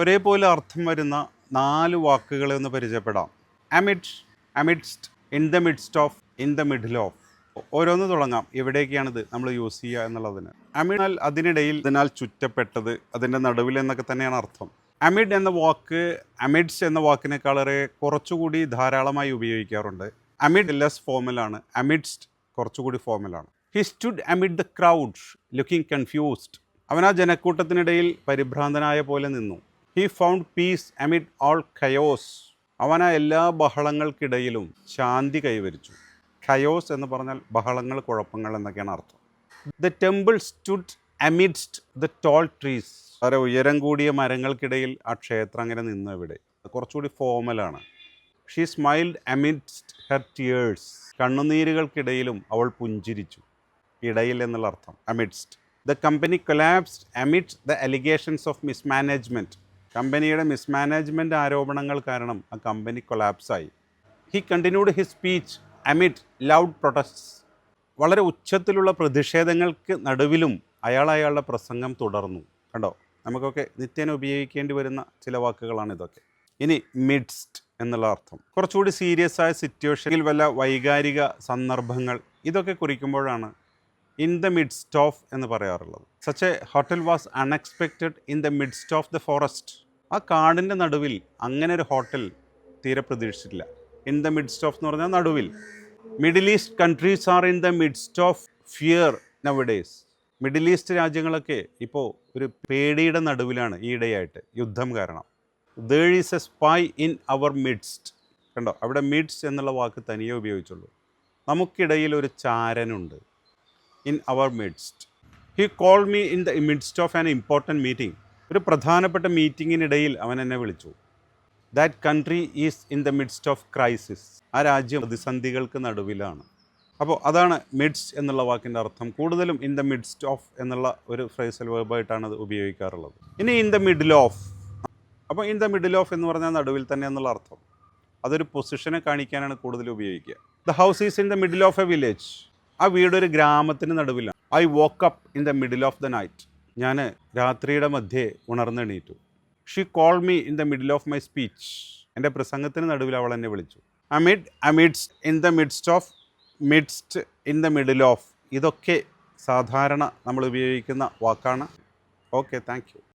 ഒരേപോലെ അർത്ഥം വരുന്ന 4 വാക്കുകളെ ഒന്ന് പരിചയപ്പെടാം. Amid, amidst, in the midst of, in the middle of. ഓരോന്ന് തുടങ്ങാം. എവിടേക്കാണിത് നമ്മൾ യൂസ് ചെയ്യുക എന്നുള്ളതിന്. അമിഡ് അതിനിടയിൽ, ഇതിനാൽ ചുറ്റപ്പെട്ടത്, അതിൻ്റെ നടുവിൽ എന്നൊക്കെ തന്നെയാണ് അർത്ഥം. അമിഡ് എന്ന വാക്ക് അമിഡ്സ് എന്ന വാക്കിനേക്കാളേറെ കുറച്ചുകൂടി ധാരാളമായി ഉപയോഗിക്കാറുണ്ട്. അമിഡ് ലെസ് ഫോമലാണ്, അമിഡ്സ്റ്റ് കുറച്ചുകൂടി ഫോമലാണ്. He stood amid the crowd looking confused. അവൻ ആ ജനക്കൂട്ടത്തിനിടയിൽ പരിഭ്രാന്തനായ പോലെ നിന്നു. He found peace amid all chaos. അവൻ ആ എല്ലാ ബഹളങ്ങൾക്കിടയിലും ശാന്തി കൈവരിച്ചു. ഖയോസ് എന്ന് പറഞ്ഞാൽ ബഹളങ്ങൾ, കുഴപ്പങ്ങൾ എന്നൊക്കെയാണ് അർത്ഥം. The temple stood amidst the tall trees. വളരെ ഉയരം കൂടിയ മരങ്ങൾക്കിടയിൽ ആ ക്ഷേത്രം അങ്ങനെ നിന്നു. ഇവിടെ കുറച്ചുകൂടി ഫോമലാണ്. She smiled amidst her tears. കണ്ണുനീരുകൾക്കിടയിലും അവൾ പുഞ്ചിരിച്ചു. ഇടയിൽ എന്നുള്ള അർത്ഥം amidst. The company collapsed amidst the allegations of mismanagement. കമ്പനിയുടെ മിസ്മാനേജ്മെൻറ്റ് ആരോപണങ്ങൾ കാരണം ആ കമ്പനി കൊലാപ്സായി. He continued his speech amid loud protests. വളരെ ഉച്ചത്തിലുള്ള പ്രതിഷേധങ്ങൾക്ക് നടുവിലും അയാളുടെ പ്രസംഗം തുടർന്നു. കണ്ടോ, നമുക്കൊക്കെ നിത്യേന ഉപയോഗിക്കേണ്ടി വരുന്ന ചില വാക്കുകളാണ് ഇതൊക്കെ. ഇനി മിഡ്സ്റ്റ് എന്നുള്ള അർത്ഥം കുറച്ചുകൂടി സീരിയസ് ആയ സിറ്റുവേഷനിൽ, വല്ല വൈകാരിക സന്ദർഭങ്ങൾ ഇതൊക്കെ കുറിക്കുമ്പോഴാണ് ഇൻ ദ മിഡ്സ്റ്റ് ഓഫ് എന്ന് പറയാറുള്ളത്. Such a hotel was unexpected in the midst of the forest. ആ കാടിൻ്റെ നടുവിൽ അങ്ങനെ ഒരു ഹോട്ടൽ തീരെ പ്രതീക്ഷിച്ചിട്ടില്ല. ഇൻ ദ മിഡ്സ്റ്റ് ഓഫ് എന്ന് പറഞ്ഞാൽ നടുവിൽ. Middle east countries are in the midst of fear nowadays. Middle east രാജ്യങ്ങളൊക്കെ ഇപ്പോൾ ഒരു പേടിയുടെ നടുവിലാണ് ഈയിടെയായിട്ട്, യുദ്ധം കാരണം. There is a spy in our midst. കണ്ടോ, അവിടെ മിഡ്സ്റ്റ് എന്നുള്ള വാക്ക് തനിയെ ഉപയോഗിച്ചുള്ളൂ. നമുക്കിടയിൽ ഒരു ചാരനുണ്ട്. In our midst. He call me in the midst of an important meeting. ഒരു പ്രധാനപ്പെട്ട മീറ്റിങ്ങിനിടയിൽ അവൻ എന്നെ വിളിച്ചു. That country is in the midst of crisis. ആ രാജ്യം പ്രതിസന്ധികൾക്ക് നടുവിലാണ്. അപ്പോൾ അതാണ് മിഡ്സ്റ്റ് എന്നുള്ള വാക്കിൻ്റെ അർത്ഥം. കൂടുതലും ഇൻ ദ മിഡ്സ്റ്റ് ഓഫ് എന്നുള്ള ഒരു ഫ്രേസൽ വേർബായിട്ടാണ് അത് ഉപയോഗിക്കാറുള്ളത്. ഇനി ഇൻ ദ മിഡിൽ ഓഫ്. അപ്പോൾ ഇൻ ദ മിഡിൽ ഓഫ് എന്ന് പറഞ്ഞാൽ നടുവിൽ തന്നെ എന്നുള്ള അർത്ഥം. അതൊരു പൊസിഷനെ കാണിക്കാനാണ് കൂടുതൽ ഉപയോഗിക്കുക. The house is in the middle of a village. ആ വീടൊരു ഗ്രാമത്തിന് നടുവിലാണ്. I woke up in the middle of the night. ഞാൻ രാത്രിയുടെ മധ്യേ ഉണർന്നെണീറ്റു. She call me in the middle of my speech. എൻ്റെ പ്രസംഗത്തിന് നടുവിൽ അവൾ എന്നെ വിളിച്ചു. Amid, amidst, in the midst of, midst, in the middle of. ഇതൊക്കെ സാധാരണ നമ്മൾ ഉപയോഗിക്കുന്ന വാക്കാണ്. Okay, thank U.